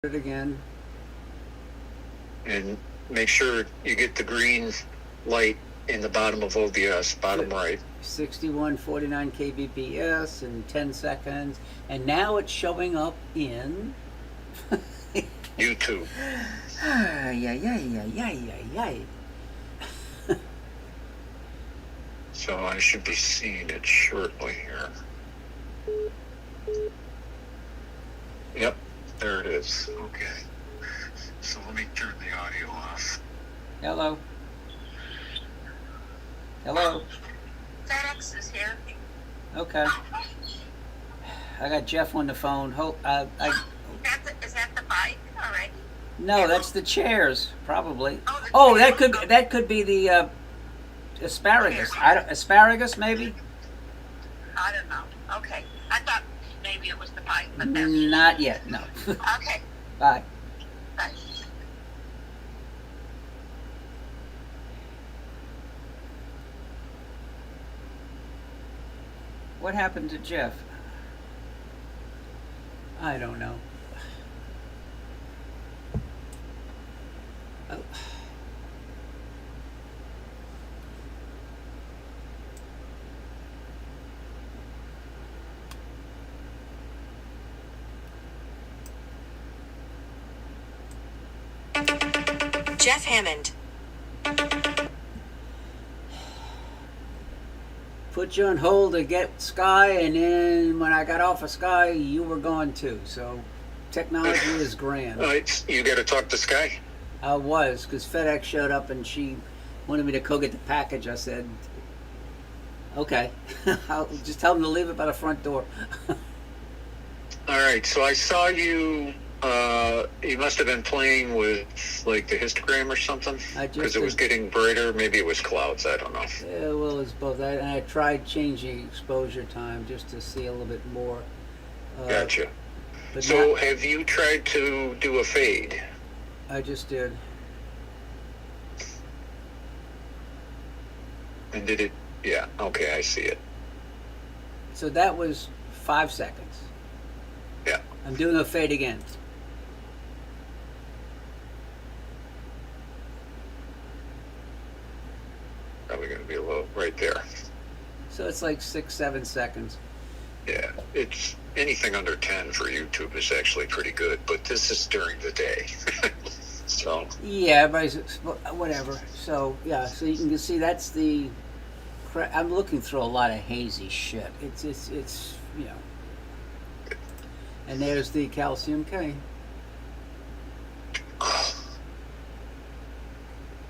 it again. And make sure you get the green light in the bottom of OBS, bottom right. 6149 kbps in 10 seconds. And now it's showing up in YouTube. So I should be seeing it shortly here. Yep, there it is. Okay. So let me turn the audio off. Hello. Hello. FedEx is here. Okay. I got Jeff on the phone. Is that the bike already? No, that's the chairs, probably. Oh, that could be the asparagus. Asparagus, maybe. I don't know. Okay. I thought maybe it was the bike, but that's Not yet. No. okay. Bye. Bye. What happened to Jeff? I don't know. Oh. Jeff Hammond. Put you on hold to get Sky, and then when I got off of Sky, you were gone too. So technology is grand. You got to talk to Sky? I was, because FedEx showed up and she wanted me to go get the package. I said, okay. I'll just tell them to leave it by the front door. All right, so I saw you. You must have been playing with like the histogram or something, because it was getting brighter. Maybe it was clouds. I don't know. Yeah, well, it's both. And I tried changing exposure time just to see a little bit more. Gotcha. But So have you tried to do a fade? I just did. And did it? Yeah. Okay, I see it. So that was 5 seconds. Yeah. I'm doing a fade again. Probably going to be a little right there. So it's like 6-7 seconds. Yeah, it's anything under 10 for YouTube is actually pretty good, but this is during the day. So yeah, everybody's whatever. So yeah, so you can see that's the. I'm looking through a lot of hazy shit. It's you know. And there's the calcium K.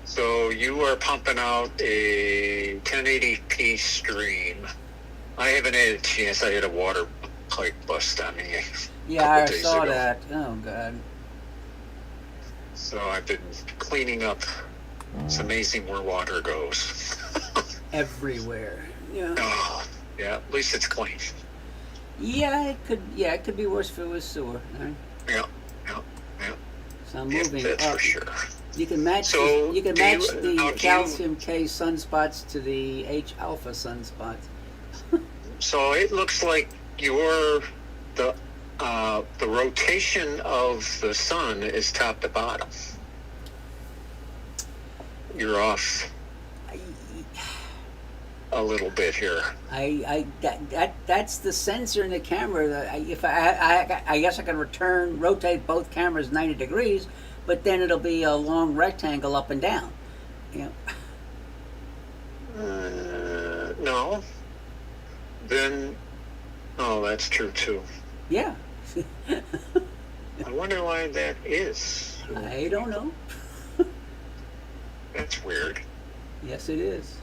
So you are pumping out a 1080p stream. I haven't had a chance. I had a water pipe bust on me. Yeah, I saw that. Oh god. So I've been cleaning up. It's amazing where water goes. Everywhere. Yeah. Oh, yeah. At least it's clean. Yeah, it could. Yeah, it could be worse if it was sewer. Right? Yeah. So I'm moving that's up. for sure. You can match. So you can match the do calcium K sunspots to the H alpha sunspots. So it looks like the rotation of the sun is top to bottom. You're off a little bit here. That's the sensor in the camera. I guess I can rotate both cameras 90 degrees, but then it'll be a long rectangle up and down. You know. No. Then, oh, that's true too. Yeah. I wonder why that is. I don't know. That's weird. Yes, it is.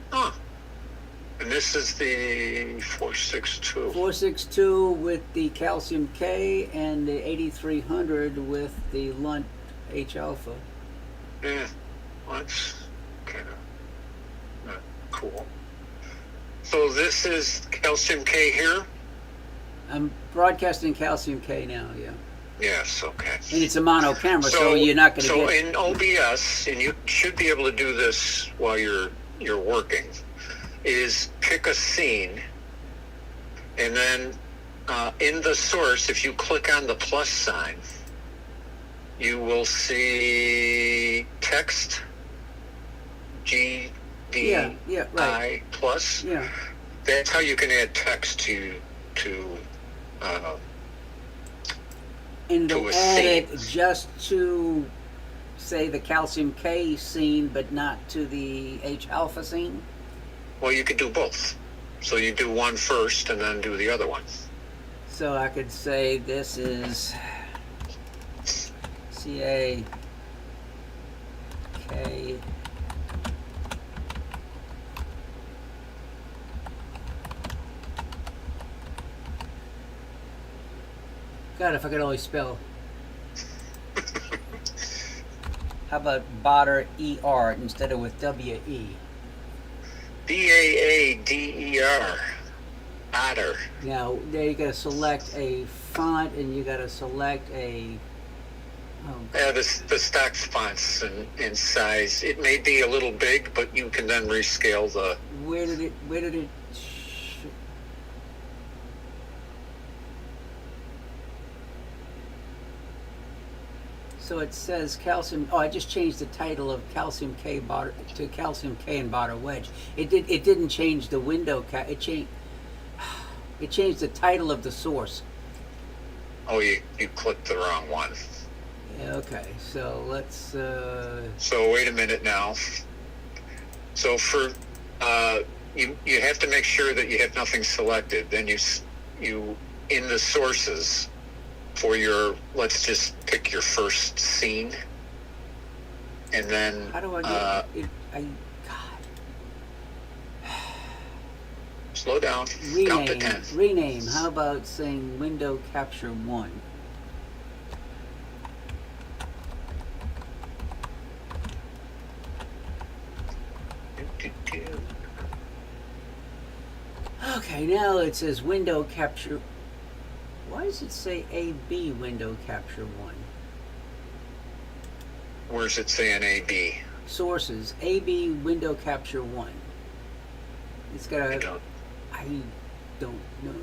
Huh. And this is the 462. 462 with the calcium K and the 8300 with the Lunt H alpha. Yeah, well, that's kind of not cool. So this is calcium K here? I'm broadcasting calcium K now, yeah. Yes, okay. And it's a mono camera, so you're not going to get... So in OBS, and you should be able to do this while you're working, is pick a scene, and then in the source, if you click on the plus sign, you will see text GDI right. plus. Yeah. That's how you can add text to And to they'll a add scene. it just to, say, the calcium K scene, but not to the H alpha scene? Well, you could do both. So you do one first and then do the other one. So I could say this is CA K. God, if I could only spell. How about Botter ER instead of with WE? BAADER. Otter. Now, there you gotta select a font and you gotta select a. Yeah, the stock fonts and size. It may be a little big, but you can then rescale the. Where did it. So it says calcium. Oh, I just changed the title of calcium K Botter to calcium K and Botter wedge. It didn't change the window. It changed the title of the source. Oh, you clicked the wrong one. Yeah, okay, so let's. So wait a minute now. So for you have to make sure that you have nothing selected. Then you in the sources for your, let's just pick your first scene, and then How do I get it? God. slow down. Count to 10. Rename. How about saying window capture 1? Okay, now it says window capture. Why does it say AB window capture 1? Where's it saying AB? Sources AB window capture 1. It's got I a. don't. I don't know.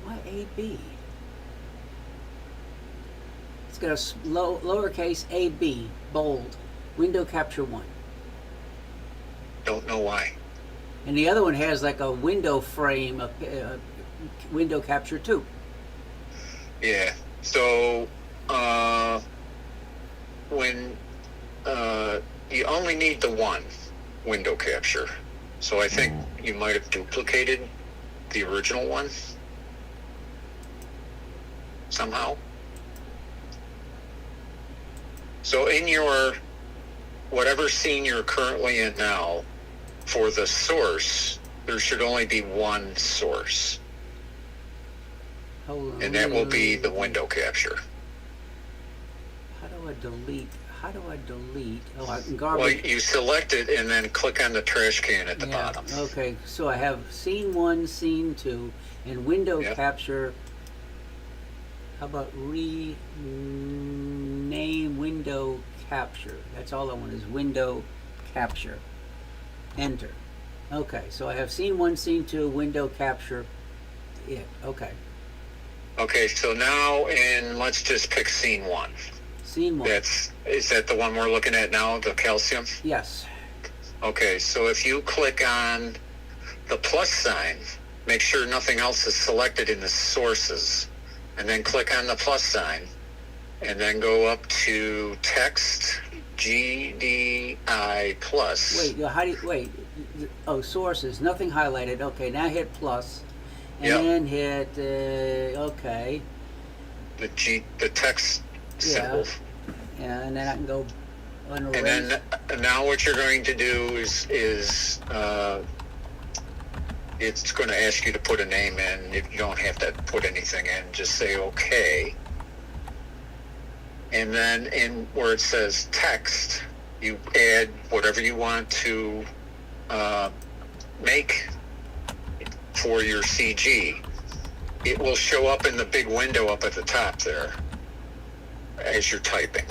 Why AB? It's got a lowercase AB bold window capture 1. Don't know why. And the other one has like a window frame, a window capture 2. Yeah. So when you only need the one window capture, so I think you might have duplicated the original one somehow. So in your whatever scene you're currently in now, for the source, there should only be one source. Hold on. And that will be the window capture. How do I delete? Oh, I can Well, garbage. you select it and then click on the trash can at the bottom. Okay, so I have scene 1, scene 2, and window capture. How about rename window capture? That's all I want is window capture. Enter. Okay, so I have scene 1, scene 2, window capture. Yeah, okay. Okay, so now let's just pick scene 1. Scene 1. Is that the one we're looking at now, the calcium? Yes. Okay, so if you click on the plus sign, make sure nothing else is selected in the sources, and then click on the plus sign, and then go up to text GDI plus. Wait, how do you, wait? Oh, sources, nothing highlighted. Okay, now hit plus, and then hit, okay. The text symbol. Yeah, and then I can go under. And then now what you're going to do is it's going to ask you to put a name in. If you don't have to put anything in, just say okay. And then in where it says text, you add whatever you want to make for your CG. It will show up in the big window up at the top there as you're typing.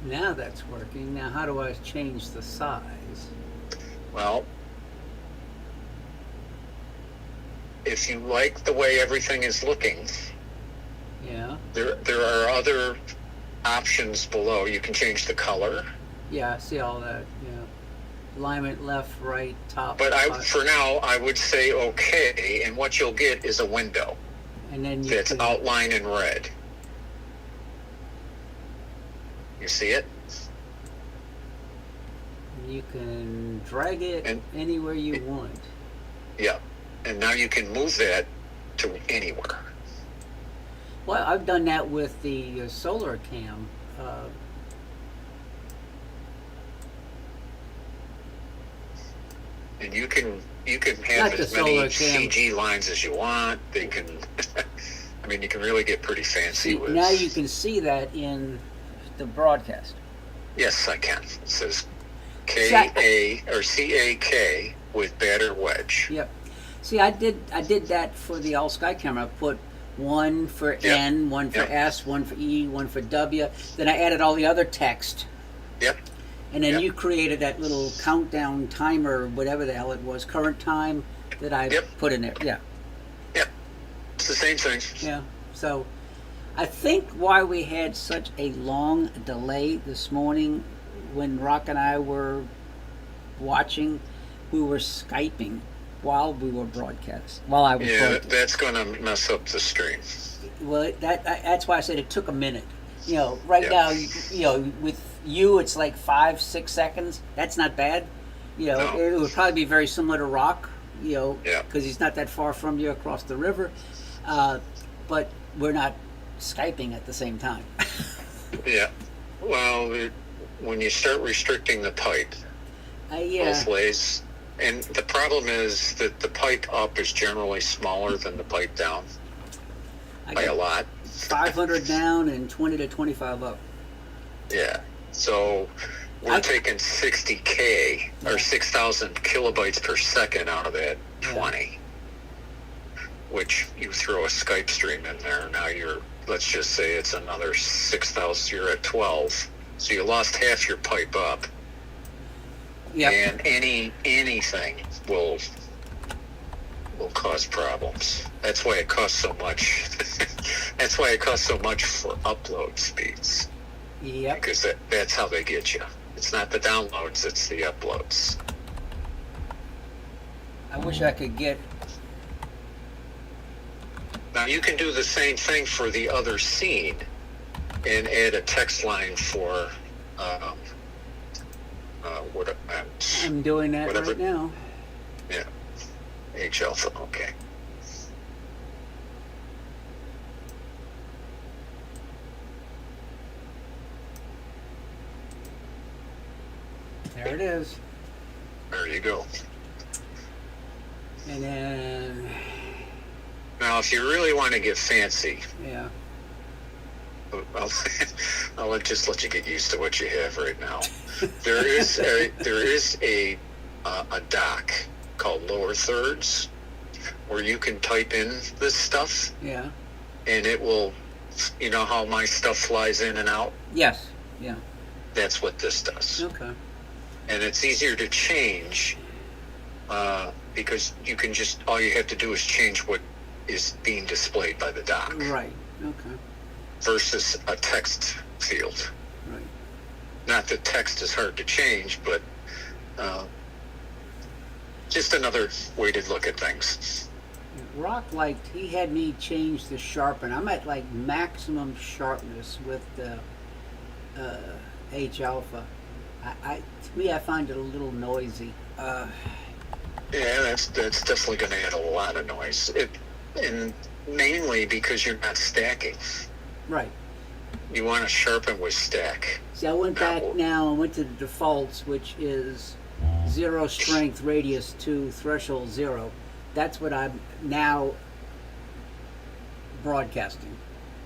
Now that's working. Now how do I change the size? Well, if you like the way everything is looking, Yeah. there are other options below. You can change the color. Yeah, I see all that. Yeah. Alignment left, right, top. But bottom. for now, I would say okay, and what you'll get is a window And then you that's can, outlined in red. You see it? you can drag it And- anywhere you want. Yeah. And now you can move that to anywhere. Well, I've done that with the solar cam. And you can have Not the as many solar cam. CG lines as you want. They can, I mean, you can really get pretty fancy See, with. now you can see that in the broadcast. Yes, I can. It says K-A or C-A-K with batter wedge. Yep. See, I did that for the all sky camera. I put one for Yep. N, one for Yep. S, one for E, one for W. Then I added all the other text. Yep. And then Yep. you created that little countdown timer, whatever the hell it was, current time that I Yep. put in there. Yeah. Yep. It's the same thing. Yeah. So I think why we had such a long delay this morning when Rock and I were watching, we were Skyping while we were broadcast. While I was Yeah, broadcasting. that's going to mess up the stream. Well, that's why I said it took a minute. You know, right Yeah. now, you know, with you, it's like 5-6 seconds. That's not bad. You know, No. it would probably be very similar to Rock. You know, Yeah. because he's not that far from you across the river. But we're not Skyping at the same time. Yeah. Well, when you start restricting the pipe Yeah. both ways, and the problem is that the pipe up is generally smaller than the pipe down I by a got lot. 500 down and 20 to 25 up. Yeah. So we're taking 60K Yeah. or 6,000 kilobytes per second out of that Yeah. 20, which you throw a Skype stream in there. Now let's just say it's another 6,000. You're at 12. So you lost half your pipe up. Yeah. And anything will cause problems. That's why it costs so much. That's why it costs so much for upload speeds, Yep. because that's how they get you. It's not the downloads, it's the uploads. I wish I could get. Now you can do the same thing for the other scene and add a text line for what I'm doing that Whatever. right now. yeah, H alpha. Okay. There it is. There you go. And then, Now, if you really want to get fancy, yeah. I'll just let you get used to what you have right now. There is a dock called Lower Thirds where you can type in this stuff Yeah. and it will, you know how my stuff flies in and out? Yes. Yeah. That's what this does. Okay. And it's easier to change because you can all you have to do is change what is being displayed by the dock Right. Okay. versus a text field. Right. Not that text is hard to change, but just another way to look at things. Rock liked, he had me change the sharpen. I'm at like maximum sharpness with the H alpha. To me, I find it a little noisy. Yeah, that's definitely going to add a lot of noise. And mainly because you're not stacking. Right. You want to sharpen with stack. See, I went back now and went to the defaults, which is 0 strength, radius 2, threshold 0. That's what I'm now broadcasting.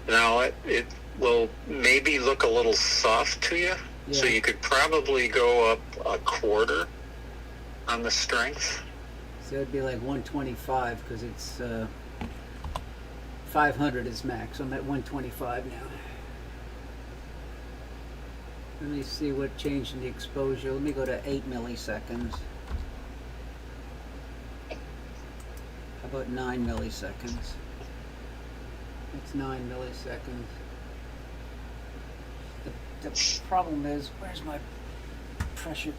Now, it will maybe look a little soft to you, so Yeah. you could probably go up a quarter on the strength. So it'd be like 125 because it's 500 is max. I'm at 125 now. Let me see what changed in the exposure. Let me go to 8 milliseconds. How about 9 milliseconds. It's 9 milliseconds. The problem is, where's my pressure?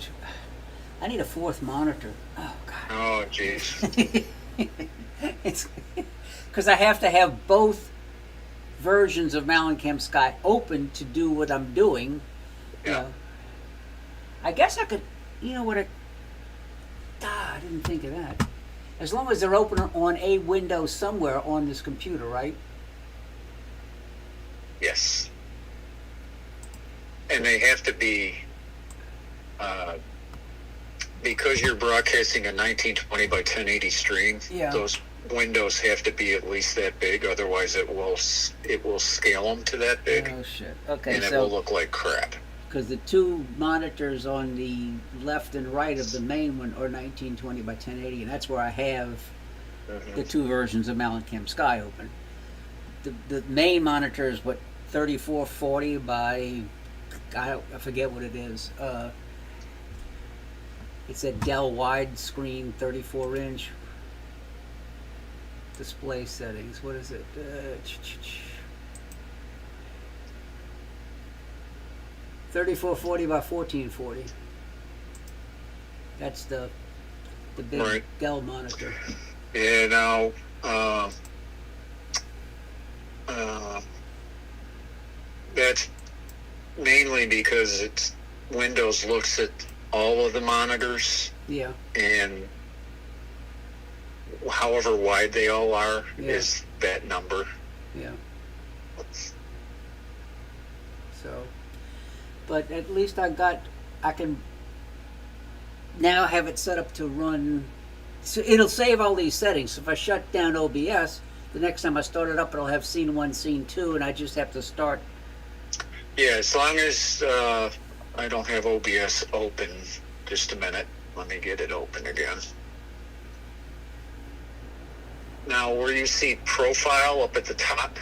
I need a fourth monitor. Oh God. Oh, jeez. It's because I have to have both versions of Malincam Sky open to do what I'm doing. You Yeah. know. I guess I could. You know what? I didn't think of that. As long as they're open on a window somewhere on this computer, right? Yes. And they have to be, because you're broadcasting a 1920 by 1080 stream, Yeah. those windows have to be at least that big, otherwise it will scale them to that big, Oh shit. Okay, and it will so look like crap. because the two monitors on the left and right of the main one are 1920 by 1080, and that's where I have Mhm. the two versions of Malincam Sky open. The main monitor is what 3440 by I forget what it is. It's a Dell widescreen 34-inch display settings. What is it? 3440 by 1440. That's the big Right. Dell monitor. Yeah, now, that's mainly because Windows looks at all of the monitors, Yeah. and however wide they all are Yeah. is that number. Yeah. So, but at least I can now have it set up to run. So it'll save all these settings. If I shut down OBS, the next time I start it up, it'll have scene 1, scene 2, and I just have to start. Yeah, as long as I don't have OBS open. Just a minute. Let me get it open again. Now, where you see profile up at the top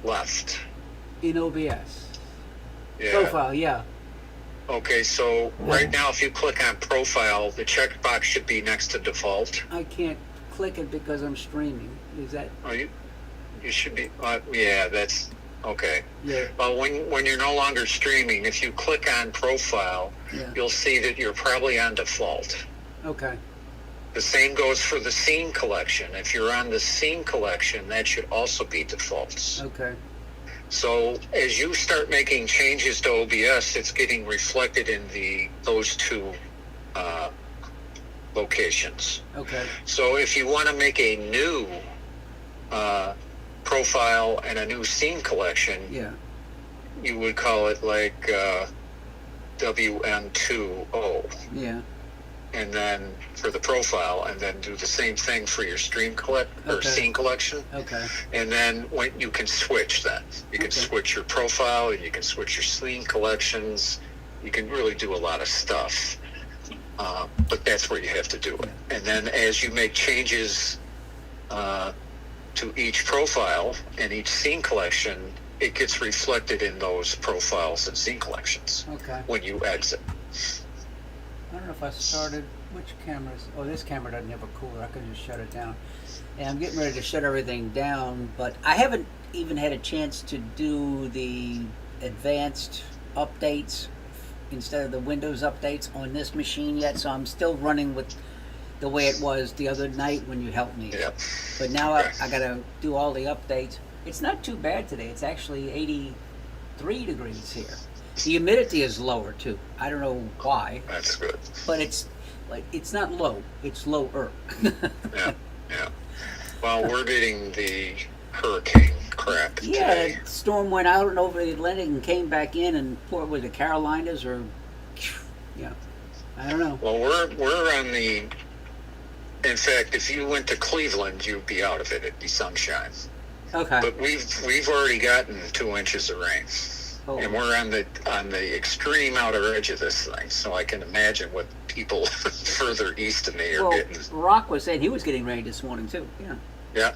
left. In OBS. Yeah. Profile, yeah. Okay, so right now, if you click on profile, the checkbox should be next to default. I can't click it because I'm streaming. Is that? Oh, you should be. Yeah, that's okay. Yeah. Well, when you're no longer streaming, if you click on profile, Yeah. you'll see that you're probably on default. Okay. The same goes for the scene collection. If you're on the scene collection, that should also be defaults. Okay. So as you start making changes to OBS, it's getting reflected in those two locations. Okay. So if you want to make a new profile and a new scene collection, Yeah. you would call it like WM2O. Yeah. And then for the profile, and then do the same thing for your stream or Okay. scene collection. Okay. And then when you can switch that, you can Okay. switch your profile, and you can switch your scene collections. You can really do a lot of stuff, but that's where you have to do it. And then as you make changes to each profile and each scene collection, it gets reflected in those profiles and scene collections Okay. when you exit. I don't know if I started which cameras. Oh, this camera doesn't have a cooler. I can just shut it down. And I'm getting ready to shut everything down, but I haven't even had a chance to do the advanced updates instead of the Windows updates on this machine yet. So I'm still running with the way it was the other night when you helped me. Yeah. But now Okay. I got to do all the updates. It's not too bad today. It's actually 83 degrees here. The humidity is lower too. I don't know why, That's good. but it's not low. It's lower. Yeah, yeah. Well, we're getting the hurricane crap Yeah, today. the storm went out and over the Atlantic and came back in and poured with the Carolinas or, yeah, I don't know. Well, we're on the. In fact, if you went to Cleveland, you'd be out of it. It'd be sunshine. Okay. But we've already gotten 2 inches of rain, Oh. and we're on the extreme outer edge of this thing. So I can imagine what people further east of me are Well, getting. Rock was saying he was getting rain this morning too. Yeah. Yeah,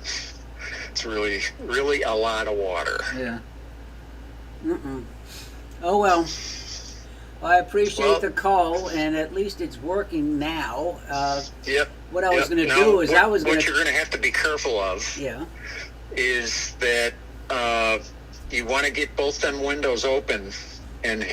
it's really, really a lot of water. Yeah. Mm-mm. Oh well. Well, I appreciate Well- the call, and at least it's working now. Yep. What I was Yep. going to Now, do is what, I was going what to. you're going to have to be careful of Yeah. is that you want to get both them windows open and